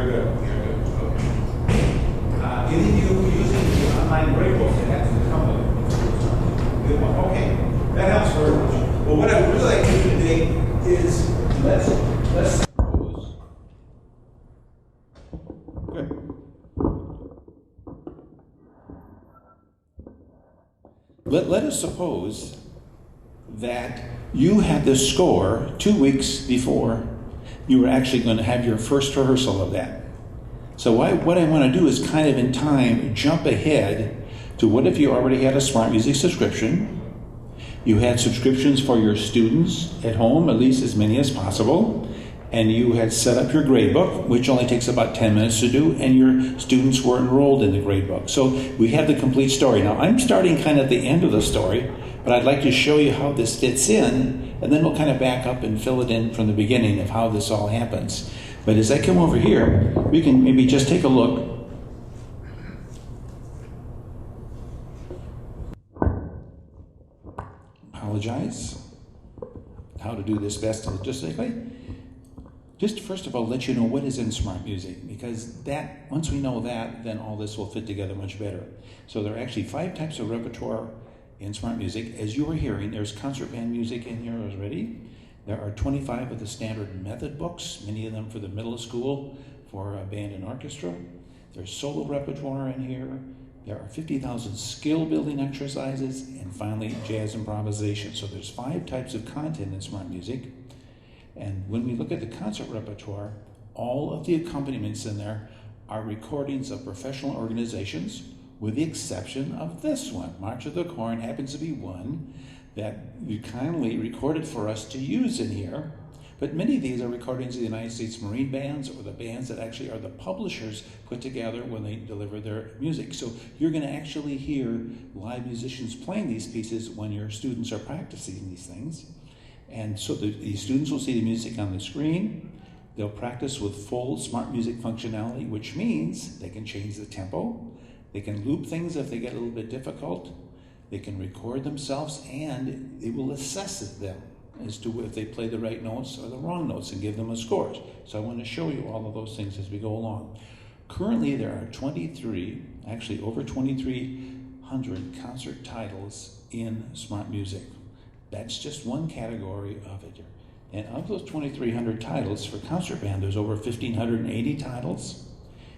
Very good. Very good. Okay. Any of you using the online grade books that have to come with good one. Okay. That helps very much. Well, what I would really like to do today is let's suppose. Good. Let us suppose that you had this score 2 weeks before you were actually going to have your first rehearsal of that. So what I want to do is kind of in time jump ahead to what if you already had a Smart Music subscription, you had subscriptions for your students at home, at least as many as possible, and you had set up your gradebook, which only takes about 10 minutes to do, and your students were enrolled in the gradebook. So we have the complete story. Now I'm starting kind of at the end of the story, but I'd like to show you how this fits in, and then we'll kind of back up and fill it in from the beginning of how this all happens. But as I come over here, we can maybe just take a look. Apologize. How to do this best logistically. Just first of all, let you know what is in Smart Music, because that once we know that, then all this will fit together much better. So there are actually 5 types of repertoire in Smart Music. As you were hearing, there's concert band music in here already. There are 25 of the standard method books, many of them for the middle school, for band and orchestra. There's solo repertoire in here. There are 50,000 skill building exercises, and finally jazz improvisation. So there's 5 types of content in Smart Music. And when we look at the concert repertoire, all of the accompaniments in there are recordings of professional organizations, with the exception of this one. March of the Corn happens to be one that you kindly recorded for us to use in here. But many of these are recordings of the United States Marine bands, or the bands that actually are the publishers put together when they deliver their music. So you're going to actually hear live musicians playing these pieces when your students are practicing these things. And so the students will see the music on the screen. They'll practice with full Smart Music functionality, which means they can change the tempo. They can loop things if they get a little bit difficult. They can record themselves, and it will assess them as to if they play the right notes or the wrong notes and give them a score. So I want to show you all of those things as we go along. Currently there are over 2,300 concert titles in Smart Music. That's just one category of it. And of those 2,300 titles for concert band, there's over 1,580 titles,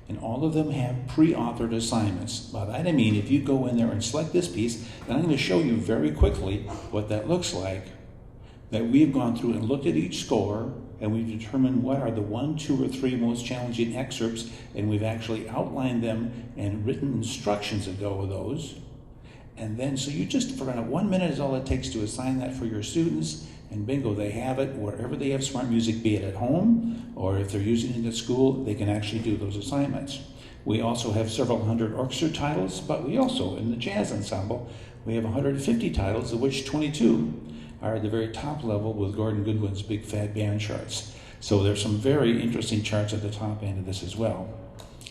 and all of them have pre-authored assignments. By that I mean, if you go in there and select this piece, and I'm going to show you very quickly what that looks like, that we've gone through and looked at each score, and we've determined what are the 1, 2, or 3 most challenging excerpts, and we've actually outlined them and written instructions that go with those. And then, so you just, for 1 minute is all it takes to assign that for your students, and bingo, they have it wherever they have Smart Music, be it at home, or if they're using it at school, they can actually do those assignments. We also have several hundred orchestra titles, but we also, in the jazz ensemble, we have 150 titles, of which 22 are at the very top level with Gordon Goodwin's big fat band charts. So there's some very interesting charts at the top end of this as well.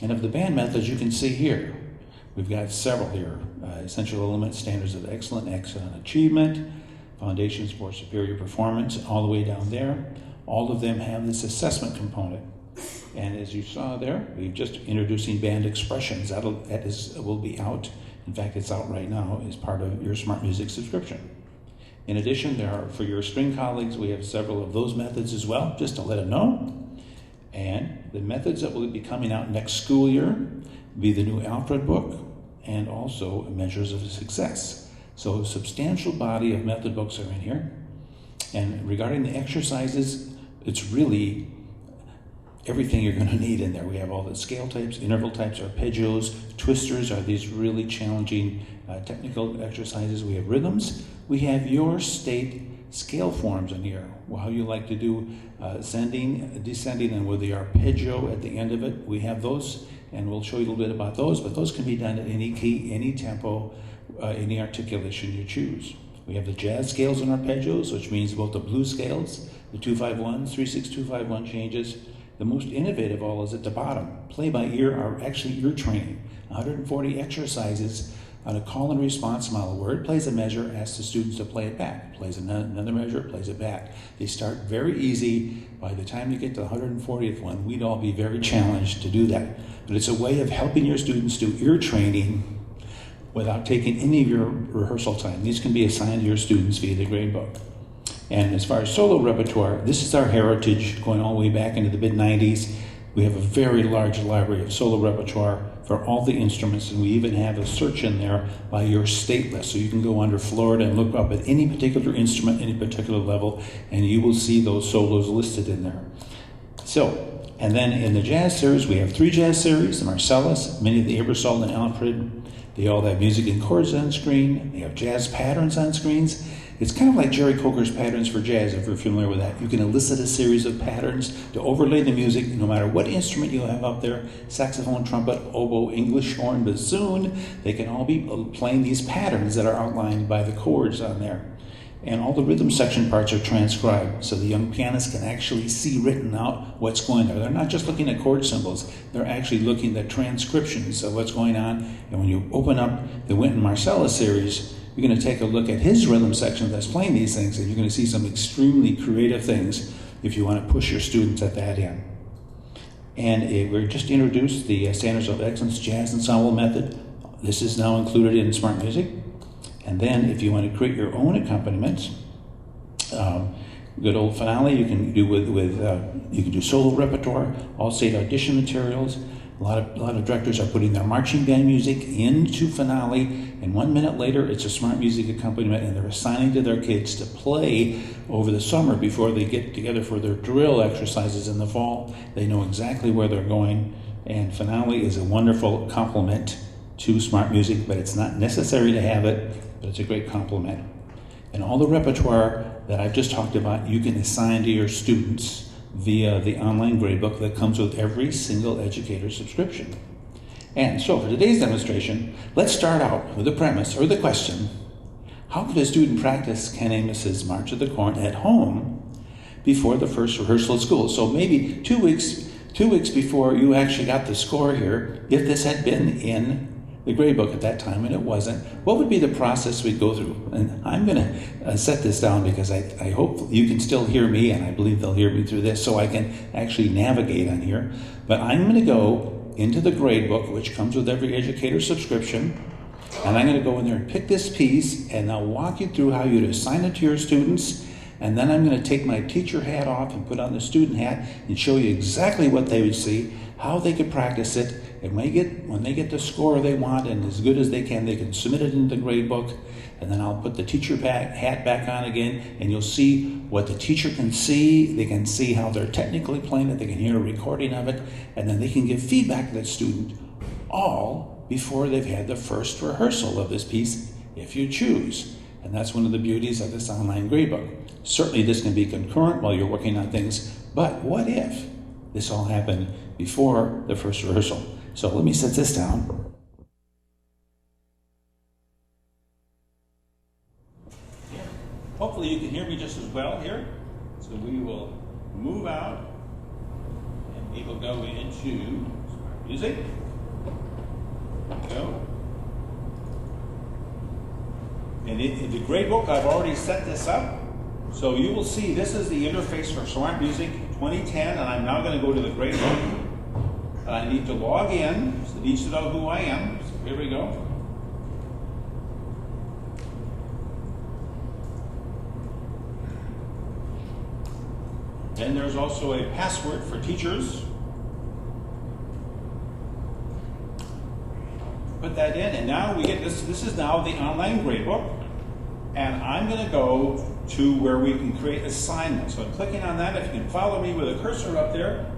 And of the band methods, you can see here, we've got several here. Essential Elements, Standards of Excellent Achievement, Foundations for Superior Performance, all the way down there. All of them have this assessment component. And as you saw there, we've just introducing band expressions. That will be out. In fact, it's out right now as part of your Smart Music subscription. In addition, there are, for your string colleagues, we have several of those methods as well, just to let them know. And the methods that will be coming out next school year will be the new Alfred book, and also Measures of Success. So a substantial body of method books are in here. And regarding the exercises, it's really everything you're going to need in there. We have all the scale types, interval types, arpeggios, twisters are these really challenging technical exercises. We have rhythms. We have your state scale forms in here. How you like to do ascending, descending, and with the arpeggio at the end of it. We have those, and we'll show you a little bit about those, but those can be done at any key, any tempo, any articulation you choose. We have the jazz scales and arpeggios, which means both the blues scales, the 2-5-1s, 3-6-2-5-1 changes. The most innovative all is at the bottom. Play by ear are actually ear training. 140 exercises On a call and response model, where it plays a measure, asks the students to play it back. Plays another measure, plays it back. They start very easy. By the time you get to the 140th one, we'd all be very challenged to do that. But it's a way of helping your students do ear training without taking any of your rehearsal time. These can be assigned to your students via the grade book. And as far as solo repertoire, this is our heritage going all the way back into the mid-90s. We have a very large library of solo repertoire for all the instruments, and we even have a search in there by your state list. So you can go under Florida and look up at any particular instrument, any particular level, and you will see those solos listed in there. So, and then in the jazz series, we have 3 jazz series, the Marsalis, many of the Aebersold and Alfred. They all have music and chords on screen. They have jazz patterns on screens. It's kind of like Jerry Coker's patterns for jazz, if you're familiar with that. You can elicit a series of patterns to overlay the music, no matter what instrument you have up there, saxophone, trumpet, oboe, English horn, bassoon, they can all be playing these patterns that are outlined by the chords on there. And all the rhythm section parts are transcribed, so the young pianist can actually see written out what's going there. They're not just looking at chord symbols, they're actually looking at transcriptions of what's going on. And when you open up the Wynton Marsalis series, you're going to take a look at his rhythm section that's playing these things, and you're going to see some extremely creative things if you want to push your students at that end. And we just introduced the Standards of Excellence Jazz Ensemble method. This is now included in Smart Music. And then if you want to create your own accompaniments, good old finale, you can do you can do solo repertoire, all state audition materials. A lot of directors are putting their marching band music into finale, and 1 minute later it's a Smart Music accompaniment, and they're assigning to their kids to play over the summer before they get together for their drill exercises in the fall. They know exactly where they're going, and finale is a wonderful complement to Smart Music, but it's not necessary to have it, but it's a great complement. And all the repertoire that I've just talked about, you can assign to your students via the online gradebook that comes with every single educator subscription. And so for today's demonstration, let's start out with the premise or the question: how could a student practice Ken Amos's March of the Corn at home before the first rehearsal at school? So maybe 2 weeks before you actually got the score here, if this had been in the grade book at that time and it wasn't, what would be the process we'd go through? And I'm going to set this down because I hope you can still hear me, and I believe they'll hear me through this, so I can actually navigate on here. But I'm going to go into the grade book, which comes with every educator subscription, and I'm going to go in there and pick this piece, and I'll walk you through how you'd assign it to your students. And then I'm going to take my teacher hat off and put on the student hat and show you exactly what they would see, how they could practice it, and when they get the score they want and as good as they can submit it into the grade book. And then I'll put the teacher hat back on again, and you'll see what the teacher can see. They can see how they're technically playing it. They can hear a recording of it, and then they can give feedback to that student all before they've had the first rehearsal of this piece, if you choose. And that's one of the beauties of this online gradebook. Certainly this can be concurrent while you're working on things, but what if this all happened before the first rehearsal? So let me set this down. Hopefully you can hear me just as well here. So we will move out, and we will go into music. Go. And in the gradebook, I've already set this up. So you will see this is the interface for Smart Music 2010, and I'm now going to go to the gradebook. And I need to log in, so it needs to know who I am. So here we go. Then there's also a password for teachers. Put that in, and now we get this. This is now the online gradebook, and I'm going to go to where we can create assignments. So I'm clicking on that. If you can follow me with a cursor up there,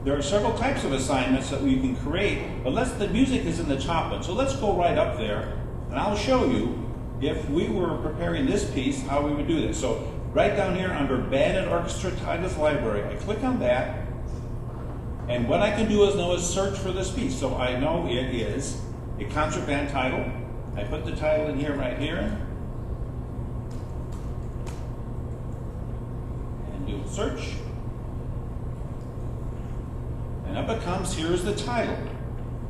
there are several types of assignments that we can create, but the music is in the top one. So let's go right up there, and I'll show you if we were preparing this piece, how we would do this. So right down here under Band and Orchestra Titles Library, I click on that, and what I can do is now search for this piece. So I know it is a concert band title. I put the title in here, right here, and do a search. And up it comes, here's the title.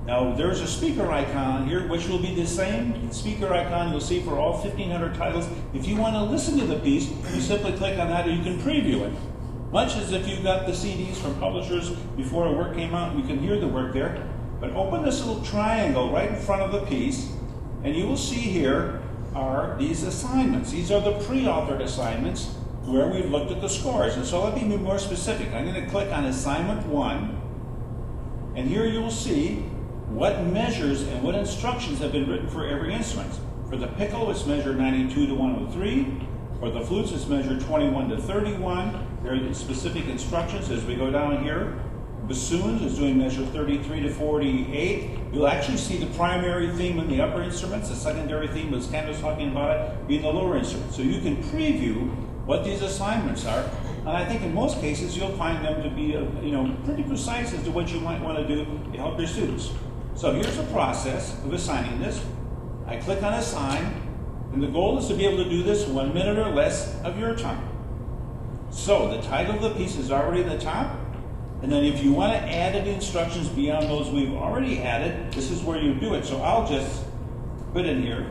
Now there's a speaker icon here, which will be the same speaker icon you'll see for all 1,500 titles. If you want to listen to the piece, you simply click on that and you can preview it. Much as if you got the CDs from publishers before a work came out, you can hear the work there. But open this little triangle right in front of the piece, and you will see here are these assignments. These are the pre-authored assignments where we've looked at the scores. And so let me be more specific. I'm going to click on assignment 1, and here you'll see what measures and what instructions have been written for every instrument. For the piccolo, it's measured 92 to 103. For the flutes, it's measured 21 to 31. There are specific instructions as we go down here. Bassoons is doing measure 33 to 48. You'll actually see the primary theme in the upper instruments. The secondary theme, as Ken was talking about it, being the lower instruments. So you can preview what these assignments are. And I think in most cases, you'll find them to be pretty precise as to what you might want to do to help your students. So here's the process of assigning this. I click on Assign, and the goal is to be able to do this 1 minute or less of your time. So the title of the piece is already at the top, and then if you want to add any instructions beyond those we've already added, this is where you do it. So I'll just put in here.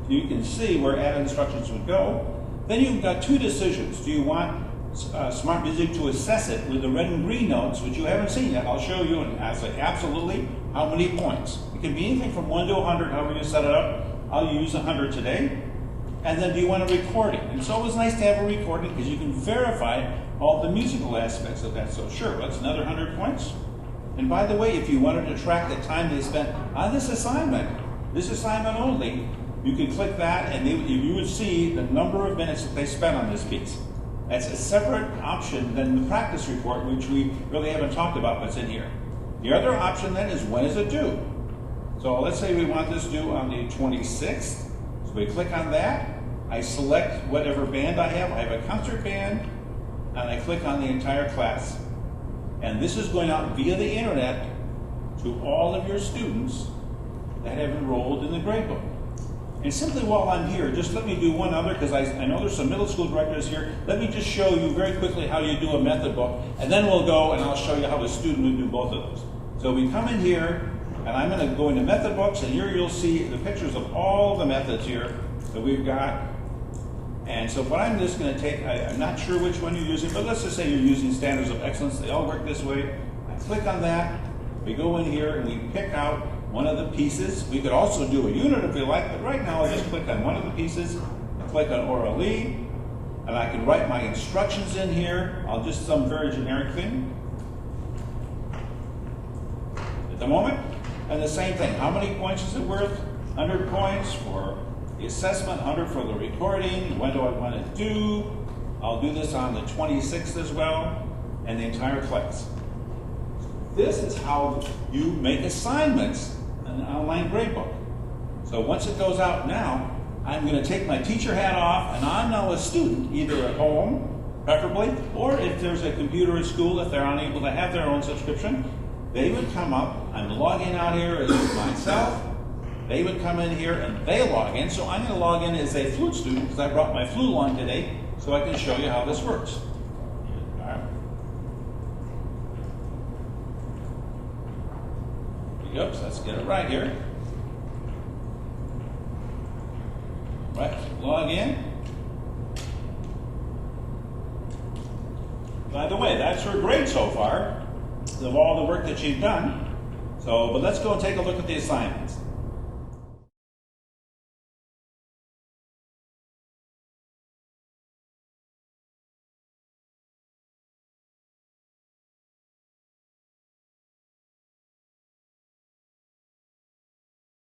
You can see where added instructions would go. Then you've got 2 decisions. Do you want Smart Music to assess it with the red and green notes, which you haven't seen yet? I'll show you, and I'll say absolutely how many points. It can be anything from 1 to 100, however you set it up. I'll use 100 today. And then do you want a recording? And it's always nice to have a recording because you can verify all the musical aspects of that. So sure, that's another 100 points. And by the way, if you wanted to track the time they spent on this assignment only, you can click that and you would see the number of minutes that they spent on this piece. That's a separate option than the practice report, which we really haven't talked about what's in here. The other option then is when is it due? So let's say we want this due on the 26th. So we click on that. I select whatever band I have. I have a concert band, and I click on the entire class. And this is going out via the internet to all of your students that have enrolled in the gradebook. And simply while I'm here, just let me do one other, because I know there's some middle school directors here. Let me just show you very quickly how you do a method book, and then we'll go and I'll show you how a student would do both of those. So we come in here, and I'm going to go into method books, and here you'll see the pictures of all the methods here that we've got. And so what I'm just going to take, I'm not sure which one you're using, but let's just say you're using Standards of Excellence. They all work this way. I click on that. We go in here and we pick out one of the pieces. We could also do a unit if we like, but right now I'll just click on one of the pieces. I click on Oral E, and I can write my instructions in here. I'll just some very generic thing at the moment. And the same thing, how many points is it worth? 100 points for the assessment, 100 for the recording. When do I want it due? I'll do this on the 26th as well, and the entire class. This is how you make assignments in an online gradebook. So once it goes out now, I'm going to take my teacher hat off, and I'm now a student, either at home, preferably, or if there's a computer at school, if they're unable to have their own subscription, they would come up. I'm logging out here as myself. They would come in here and they log in. So I'm going to log in as a flute student because I brought my flute along today so I can show you how this works. All right. Oops, let's get it right here. Right, log in. By the way, that's her grade so far of all the work that she's done. So, but let's go and take a look at the assignments.